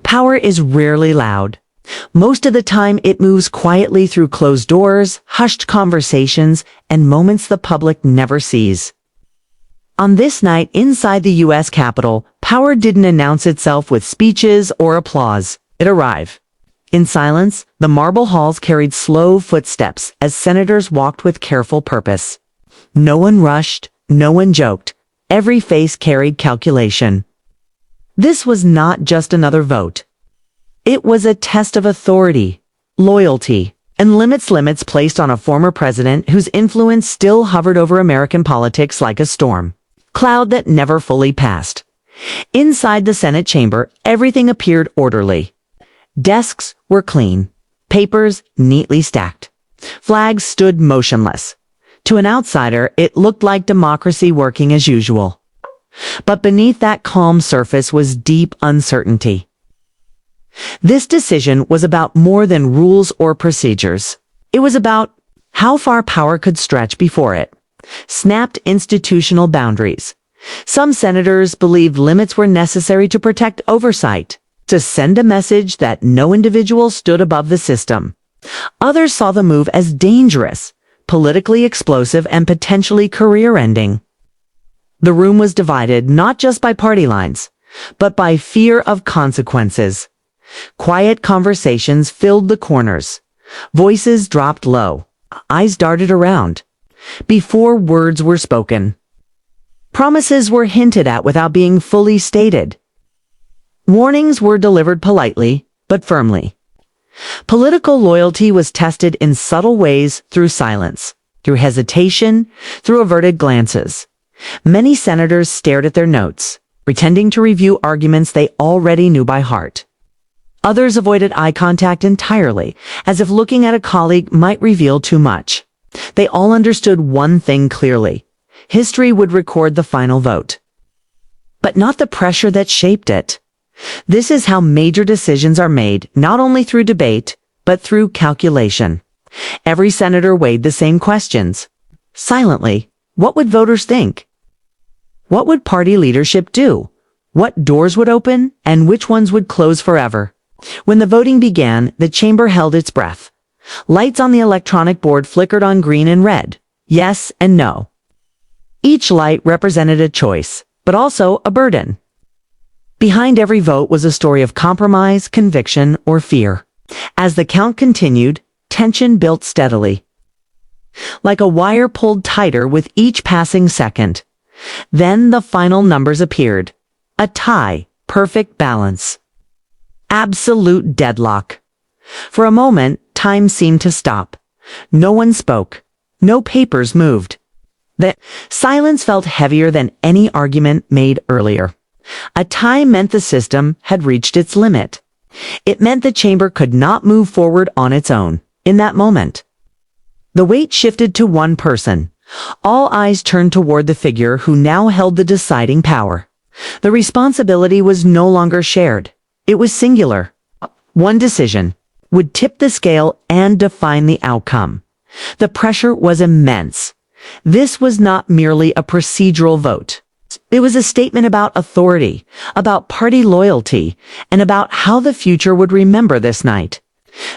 Power is rarely loud. Most of the time, it moves quietly through closed doors, hushed conversations, and moments the public never sees. On this night inside the U.S. Capitol, power didn't announce itself with speeches or applause. It arrived. In silence, the marble halls carried slow footsteps as senators walked with careful purpose. No one rushed, no one joked. Every face carried calculation. This was not just another vote. It was a test of authority, loyalty, and limits placed on a former president whose influence still hovered over American politics like a storm cloud that never fully passed. Inside the Senate chamber, everything appeared orderly. Desks were clean, papers neatly stacked. Flags stood motionless. To an outsider, it looked like democracy working as usual. But beneath that calm surface was deep uncertainty. This decision was about more than rules or procedures. It was about how far power could stretch before it. Snapped institutional boundaries. Some senators believed limits were necessary to protect oversight, to send a message that no individual stood above the system. Others saw the move as dangerous, politically explosive, and potentially career-ending. The room was divided not just by party lines, but by fear of consequences. Quiet conversations filled the corners. Voices dropped low. Eyes darted around. Before words were spoken, promises were hinted at without being fully stated. Warnings were delivered politely, but firmly. Political loyalty was tested in subtle ways through silence, through hesitation, through averted glances. Many senators stared at their notes, pretending to review arguments they already knew by heart. Others avoided eye contact entirely, as if looking at a colleague might reveal too much. They all understood one thing clearly. History would record the final vote. But not the pressure that shaped it. This is how major decisions are made, not only through debate, but through calculation. Every senator weighed the same questions. Silently, what would voters think? What would party leadership do? What doors would open, and which ones would close forever? When the voting began, the chamber held its breath. Lights on the electronic board flickered on green and red. Yes and no. Each light represented a choice, but also a burden. Behind every vote was a story of compromise, conviction, or fear. As the count continued, tension built steadily. Like a wire pulled tighter with each passing second. Then the final numbers appeared. A tie, perfect balance. Absolute deadlock. For a moment, time seemed to stop. No one spoke. No papers moved. The silence felt heavier than any argument made earlier. A tie meant the system had reached its limit. It meant the chamber could not move forward on its own. In that moment, the weight shifted to one person. All eyes turned toward the figure who now held the deciding power. The responsibility was no longer shared. It was singular. One decision would tip the scale and define the outcome. The pressure was immense. This was not merely a procedural vote. It was a statement about authority, about party loyalty, and about how the future would remember this night.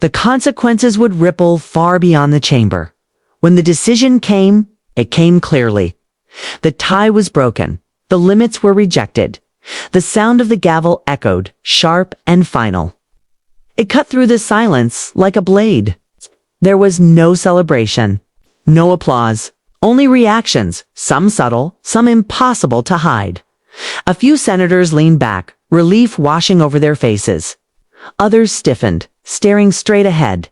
The consequences would ripple far beyond the chamber. When the decision came, it came clearly. The tie was broken. The limits were rejected. The sound of the gavel echoed, sharp and final. It cut through the silence like a blade. There was no celebration, no applause, only reactions, some subtle, some impossible to hide. A few senators leaned back, relief washing over their faces. Others stiffened, staring straight ahead.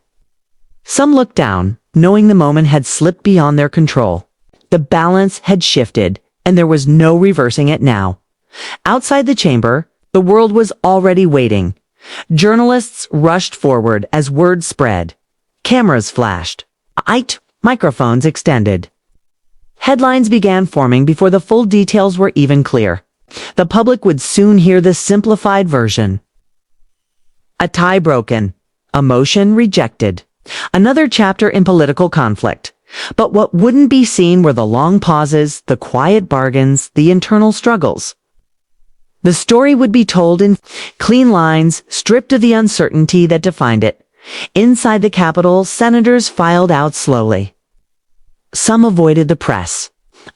Some looked down, knowing the moment had slipped beyond their control. The balance had shifted, and there was no reversing it now. Outside the chamber, the world was already waiting. Journalists rushed forward as word spread. Cameras flashed. Microphones extended. Headlines began forming before the full details were even clear. The public would soon hear the simplified version. A tie broken. A motion rejected. Another chapter in political conflict. But what wouldn't be seen were the long pauses, the quiet bargains, the internal struggles. The story would be told in clean lines, stripped of the uncertainty that defined it. Inside the Capitol, senators filed out slowly. Some avoided the press.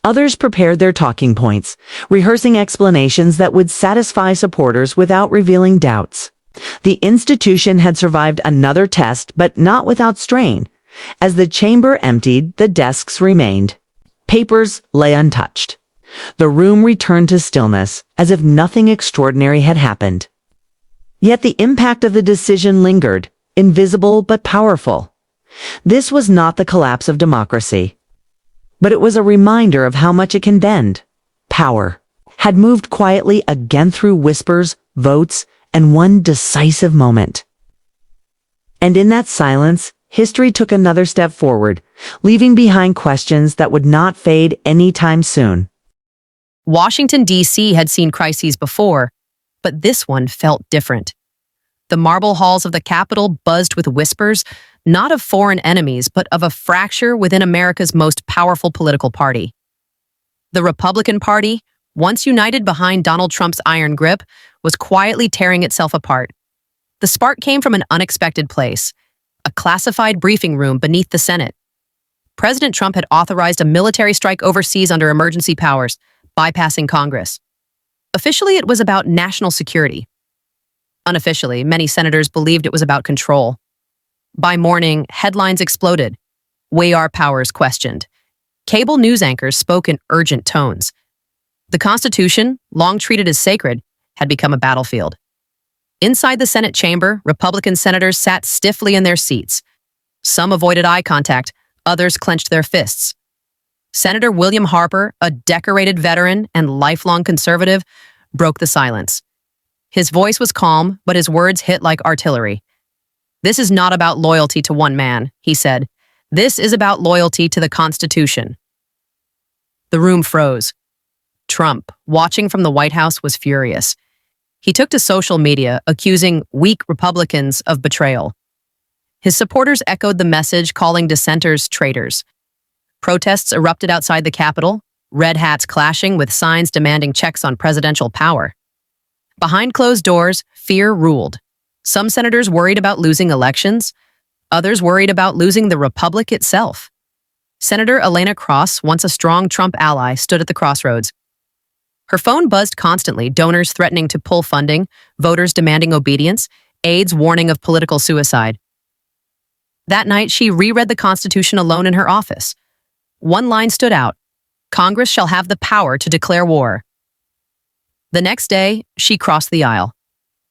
Others prepared their talking points, rehearsing explanations that would satisfy supporters without revealing doubts. The institution had survived another test, but not without strain. As the chamber emptied, the desks remained. Papers lay untouched. The room returned to stillness, as if nothing extraordinary had happened. Yet the impact of the decision lingered, invisible but powerful. This was not the collapse of democracy, but it was a reminder of how much it can bend. Power had moved quietly again through whispers, votes, and one decisive moment. And in that silence, history took another step forward, leaving behind questions that would not fade anytime soon. Washington, D.C. had seen crises before, but this one felt different. The marble halls of the Capitol buzzed with whispers, not of foreign enemies, but of a fracture within America's most powerful political party. The Republican Party, once united behind Donald Trump's iron grip, was quietly tearing itself apart. The spark came from an unexpected place, a classified briefing room beneath the Senate. President Trump had authorized a military strike overseas under emergency powers, bypassing Congress. Officially, it was about national security. Unofficially, many senators believed it was about control. By morning, headlines exploded. Way our powers questioned. Cable news anchors spoke in urgent tones. The Constitution, long treated as sacred, had become a battlefield. Inside the Senate chamber, Republican senators sat stiffly in their seats. Some avoided eye contact, others clenched their fists. Senator William Harper, a decorated veteran and lifelong conservative, broke the silence. His voice was calm, but his words hit like artillery. "This is not about loyalty to one man," he said. "This is about loyalty to the Constitution." The room froze. Trump, watching from the White House, was furious. He took to social media, accusing weak Republicans of betrayal. His supporters echoed the message, calling dissenters traitors. Protests erupted outside the Capitol, red hats clashing with signs demanding checks on presidential power. Behind closed doors, fear ruled. Some senators worried about losing elections, others worried about losing the republic itself. Senator Elena Cross, once a strong Trump ally, stood at the crossroads. Her phone buzzed constantly, donors threatening to pull funding, voters demanding obedience, aides warning of political suicide. That night, she reread the Constitution alone in her office. One line stood out: "Congress shall have the power to declare war." The next day, she crossed the aisle.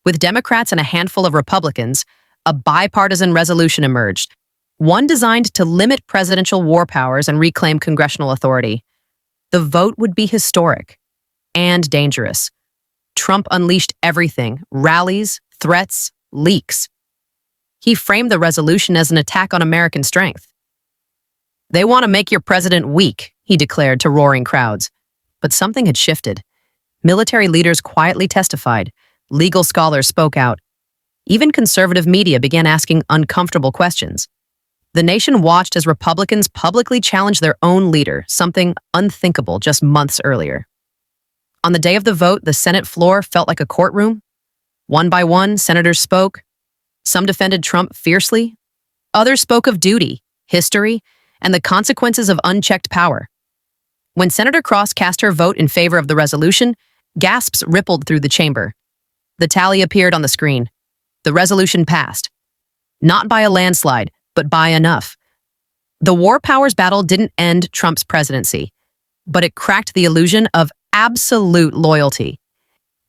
With Democrats and a handful of Republicans, a bipartisan resolution emerged, one designed to limit presidential war powers and reclaim congressional authority. The vote would be historic and dangerous. Trump unleashed everything: rallies, threats, leaks. He framed the resolution as an attack on American strength. "They want to make your president weak," he declared to roaring crowds. But something had shifted. Military leaders quietly testified. Legal scholars spoke out. Even conservative media began asking uncomfortable questions. The nation watched as Republicans publicly challenged their own leader, something unthinkable just months earlier. On the day of the vote, the Senate floor felt like a courtroom. One by one, senators spoke. Some defended Trump fiercely. Others spoke of duty, history, and the consequences of unchecked power. When Senator Cross cast her vote in favor of the resolution, gasps rippled through the chamber. The tally appeared on the screen. The resolution passed. Not by a landslide, but by enough. The war powers battle didn't end Trump's presidency, but it cracked the illusion of absolute loyalty.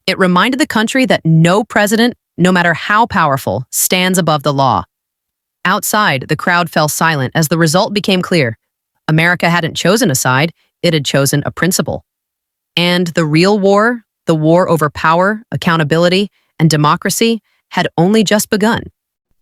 It reminded the country that no president, no matter how powerful, stands above the law. Outside, the crowd fell silent as the result became clear. America hadn't chosen a side, it had chosen a principle. And the real war, the war over power, accountability, and democracy, had only just begun.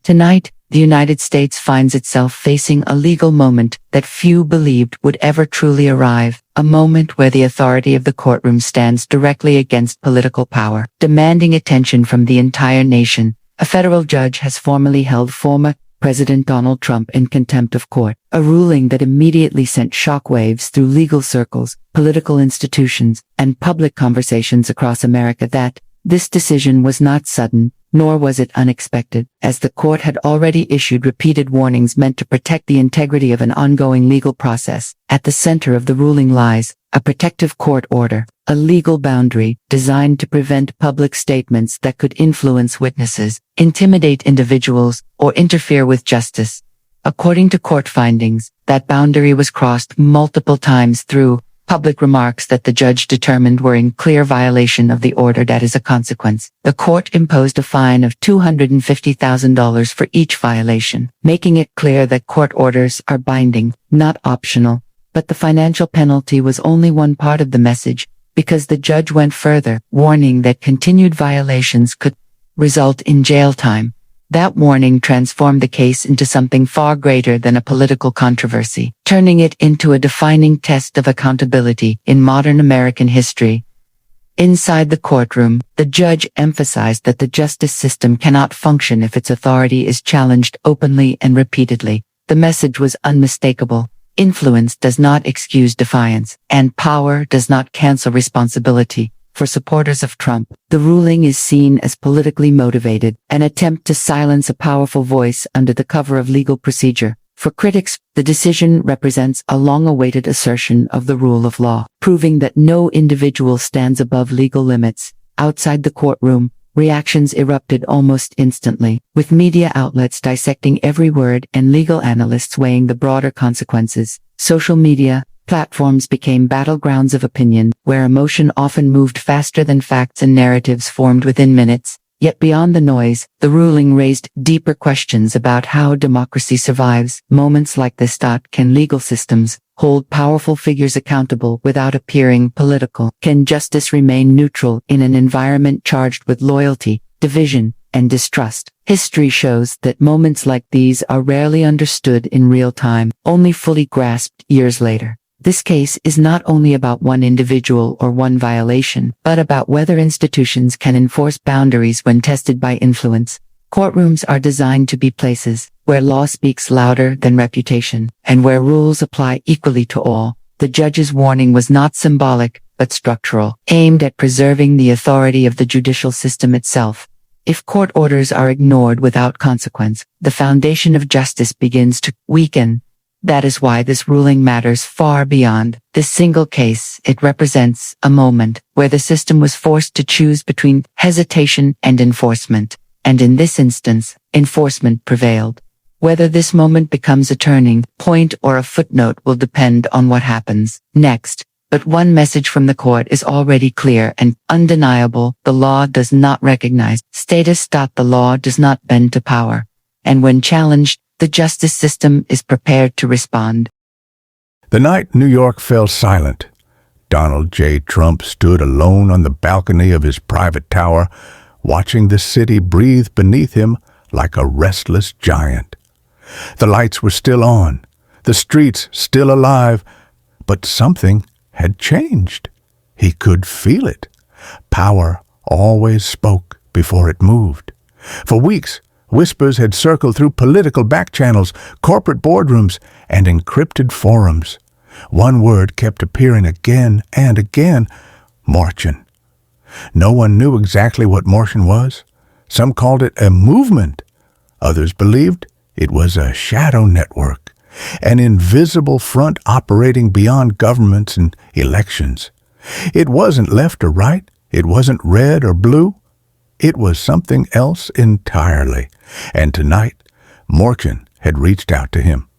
Tonight, the United States finds itself facing a legal moment that few believed would ever truly arrive, a moment where the authority of the courtroom stands directly against political power, demanding attention from the entire nation. A federal judge has formally held former President Donald Trump in contempt of court, a ruling that immediately sent shockwaves through legal circles, political institutions, and public conversations across America. That this decision was not sudden, nor was it unexpected, as the court had already issued repeated warnings meant to protect the integrity of an ongoing legal process. At the center of the ruling lies a protective court order, a legal boundary designed to prevent public statements that could influence witnesses, intimidate individuals, or interfere with justice. According to court findings, that boundary was crossed multiple times through public remarks that the judge determined were in clear violation of the order. That is a consequence. The court imposed a fine of $250,000 for each violation, making it clear that court orders are binding, not optional. But the financial penalty was only one part of the message, because the judge went further, warning that continued violations could result in jail time. That warning transformed the case into something far greater than a political controversy, turning it into a defining test of accountability in modern American history. Inside the courtroom, the judge emphasized that the justice system cannot function if its authority is challenged openly and repeatedly. The message was unmistakable. Influence does not excuse defiance, and power does not cancel responsibility. For supporters of Trump, the ruling is seen as politically motivated, an attempt to silence a powerful voice under the cover of legal procedure. For critics, the decision represents a long-awaited assertion of the rule of law, proving that no individual stands above legal limits. Outside the courtroom, reactions erupted almost instantly, with media outlets dissecting every word and legal analysts weighing the broader consequences. Social media platforms became battlegrounds of opinion, where emotion often moved faster than facts and narratives formed within minutes. Yet beyond the noise, the ruling raised deeper questions about how democracy survives. Moments like this. Can legal systems hold powerful figures accountable without appearing political? Can justice remain neutral in an environment charged with loyalty, division, and distrust? History shows that moments like these are rarely understood in real time, only fully grasped years later. This case is not only about one individual or one violation, but about whether institutions can enforce boundaries when tested by influence. Courtrooms are designed to be places where law speaks louder than reputation, and where rules apply equally to all. The judge's warning was not symbolic, but structural, aimed at preserving the authority of the judicial system itself. If court orders are ignored without consequence, the foundation of justice begins to weaken. That is why this ruling matters far beyond this single case. It represents a moment where the system was forced to choose between hesitation and enforcement. And in this instance, enforcement prevailed. Whether this moment becomes a turning point or a footnote will depend on what happens next. But one message from the court is already clear and undeniable. The law does not recognize status. The law does not bend to power. And when challenged, the justice system is prepared to respond. The night New York fell silent, Donald J. Trump stood alone on the balcony of his private tower, watching the city breathe beneath him like a restless giant. The lights were still on, the streets still alive, but something had changed. He could feel it. Power always spoke before it moved. For weeks, whispers had circled through political back channels, corporate boardrooms, and encrypted forums. One word kept appearing again and again: Martian. No one knew exactly what Martian was. Some called it a movement. Others believed it was a shadow network, an invisible front operating beyond governments and elections. It wasn't left or right. It wasn't red or blue. It was something else entirely. And tonight, Morchin had reached out to him.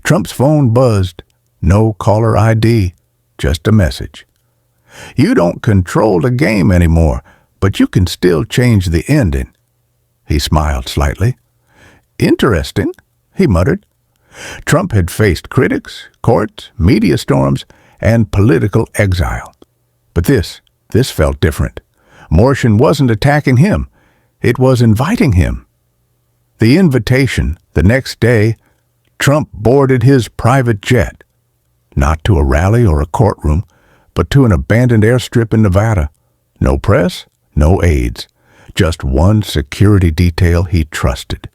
Trump's phone buzzed. No caller ID, just a message. You don't control the game anymore, but you can still change the ending. He smiled slightly. Interesting, he muttered. Trump had faced critics, courts, media storms, and political exile. But this felt different. Morchin wasn't attacking him. It was inviting him. The invitation, the next day, Trump boarded his private jet. Not to a rally or a courtroom, but to an abandoned airstrip in Nevada. No press, no aides. Just one security detail he trusted.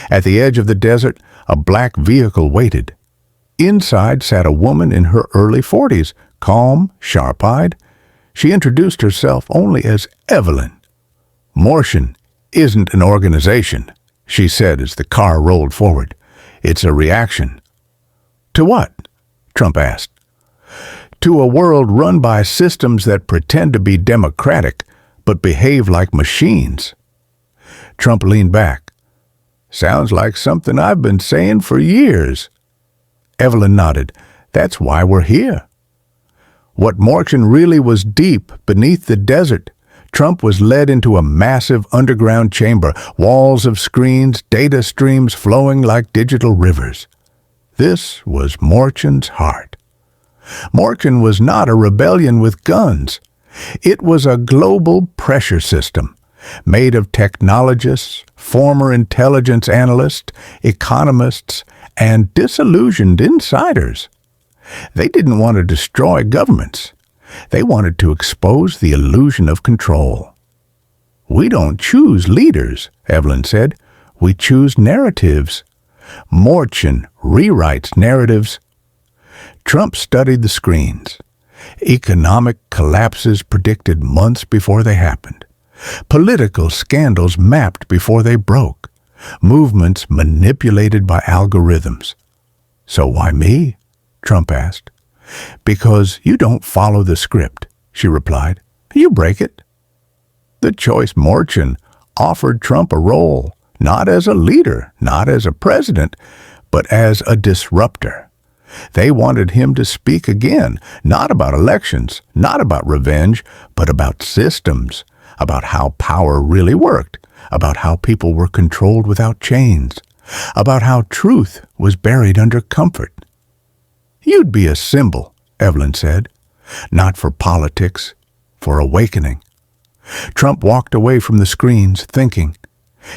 At the edge of the desert, a black vehicle waited. Inside sat a woman in her early 40s, calm, sharp-eyed. She introduced herself only as Evelyn. "Martian isn't an organization," she said as the car rolled forward. "It's a reaction." "To what?" Trump asked. "To a world run by systems that pretend to be democratic, but behave like machines." Trump leaned back. "Sounds like something I've been saying for years." Evelyn nodded. "That's why we're here." What Martian really was deep beneath the desert. Trump was led into a massive underground chamber, walls of screens, data streams flowing like digital rivers. This was Martian's heart. Martian was not a rebellion with guns. It was a global pressure system made of technologists, former intelligence analysts, economists, and disillusioned insiders. They didn't want to destroy governments. They wanted to expose the illusion of control. "We don't choose leaders," Evelyn said. "We choose narratives. Martian rewrites narratives." Trump studied the screens. Economic collapses predicted months before they happened. Political scandals mapped before they broke. Movements manipulated by algorithms. "So why me?" Trump asked. "Because you don't follow the script," she replied. "You break it." The choice Martian offered Trump a role, not as a leader, not as a president, but as a disruptor. They wanted him to speak again, not about elections, not about revenge, but about systems, about how power really worked, about how people were controlled without chains, about how truth was buried under comfort. "You'd be a symbol," Evelyn said, "not for politics, for awakening." Trump walked away from the screens, thinking.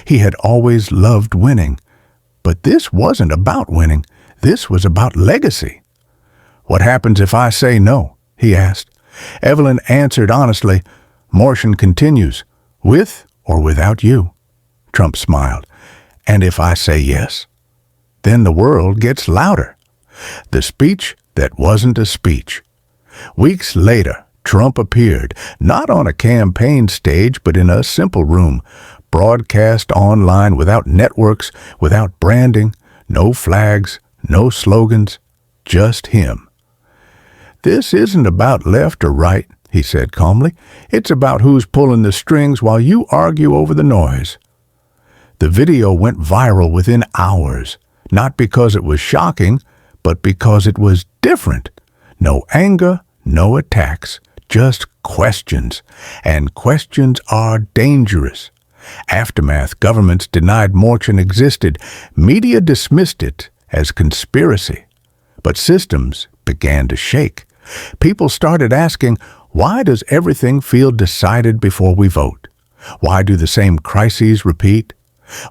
He had always loved winning, but this wasn't about winning. This was about legacy. "What happens if I say no?" he asked. Evelyn answered honestly. "Martian continues, with or without you." Trump smiled. "And if I say yes?" Then the world gets louder. The speech that wasn't a speech. Weeks later, Trump appeared, not on a campaign stage, but in a simple room, broadcast online without networks, without branding, no flags, no slogans, just him. "This isn't about left or right," he said calmly. "It's about who's pulling the strings while you argue over the noise." The video went viral within hours, not because it was shocking, but because it was different. No anger, no attacks, just questions. And questions are dangerous. Aftermath, governments denied Martian existed. Media dismissed it as conspiracy. But systems began to shake. People started asking, why does everything feel decided before we vote? Why do the same crises repeat?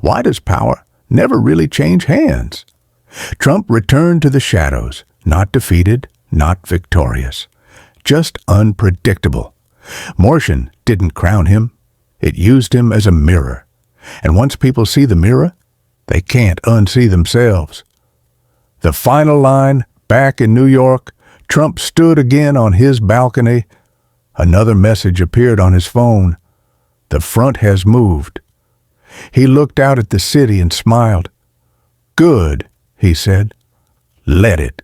Why does power never really change hands? Trump returned to the shadows, not defeated, not victorious, just unpredictable. Martian didn't crown him. It used him as a mirror. And once people see the mirror, they can't unsee themselves. The final line, back in New York, Trump stood again on his balcony. Another message appeared on his phone. "The front has moved." He looked out at the city and smiled. "Good," he said. "Let it."